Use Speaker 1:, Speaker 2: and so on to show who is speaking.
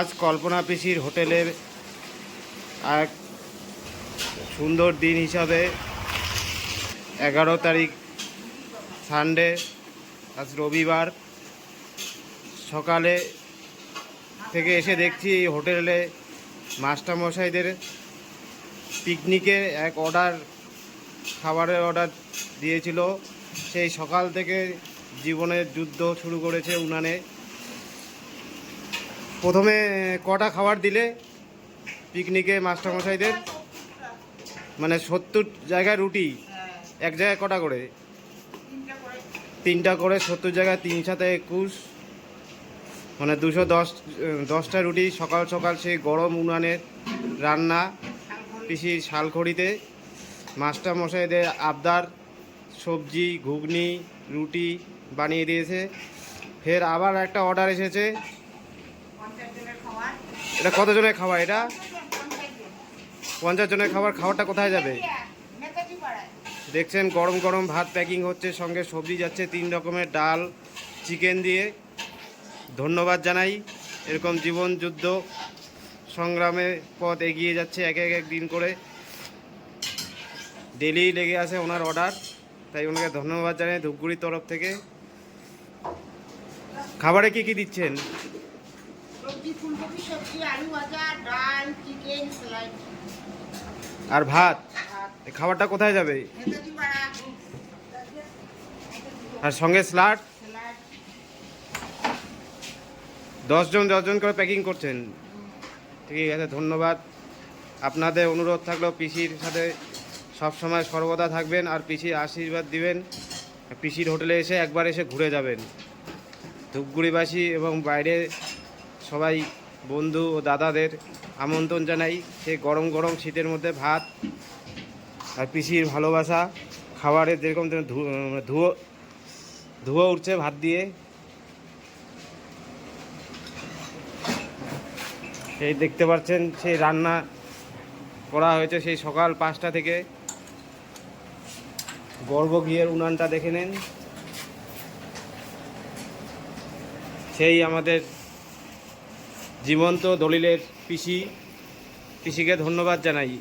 Speaker 1: আজ কল্পনা পিসির হোটেলের এক সুন্দর দিন হিসাবে 11 তারিখ সানডে, আজ রবিবার সকালে থেকে এসে দেখছি এই হোটেলে মাস্টারমশাইদের পিকনিকে এক খাবারের অর্ডার দিয়েছিল। সেই সকাল থেকে জীবনের যুদ্ধ শুরু করেছে উনানে। প্রথমে কটা খাবার দিলে পিকনিকে মাস্টারমশাইদের? মানে 70 জায়গায় রুটি, এক জায়গায় কটা করে? 3টা করে। 70 জায়গায় 3 সাথে 21, মানে 210টা রুটি। সকাল সকাল সেই গরম উনানের রান্না পিসির শালখড়িতে। মাস্টারমশাইদের আবদার সবজি, ঘুগনি, রুটি বানিয়ে দিয়েছে। ফের আবার একটা অর্ডার এসেছে। এটা কতজনের খাবার? এটা 50 জনের খাবার। খাবারটা কোথায় যাবে? দেখছেন গরম গরম ভাত প্যাকিং হচ্ছে, সঙ্গে সবজি যাচ্ছে 3 রকমের, ডাল, চিকেন দিয়ে। ধন্যবাদ জানাই। এরকম জীবন যুদ্ধ সংগ্রামে পথ এগিয়ে যাচ্ছে এক এক দিন করে। ডেলি লেগে আছে ওনার অর্ডার, তাই ওনাকে ধন্যবাদ জানাই ধূপগুড়ির তরফ থেকে। খাবারে কি কি দিচ্ছেন?
Speaker 2: ফুলকপি সবজি, আলু ভাজা, ডাল, চিকেন, স্যালাড
Speaker 1: আর ভাত। খাবারটা কোথায় যাবে? আর সঙ্গে স্যালাড। 10 জন করে প্যাকিং করছেন। ঠিক আছে, ধন্যবাদ। আপনাদের অনুরোধ থাকলো পিসির সাথে সবসময় সর্বদা থাকবেন আর পিসির আশীর্বাদ দিবেন। পিসির হোটেলে এসে একবার এসে ঘুরে যাবেন। ধূপগুড়িবাসী এবং বাইরে সবাই বন্ধু ও দাদাদের আমন্ত্রণ জানাই। সেই গরম গরম শীতের মধ্যে ভাত আর পিসির ভালোবাসা খাবারের যেরকম ধুয়ো উঠছে ভাত দিয়ে। সেই দেখতে পাচ্ছেন সেই রান্না করা হয়েছে সেই সকাল 5টা থেকে। গর্ভগৃহের উনানটা দেখে নেন। সেই আমাদের জীবন্ত দলিলের পিসিকে ধন্যবাদ জানাই।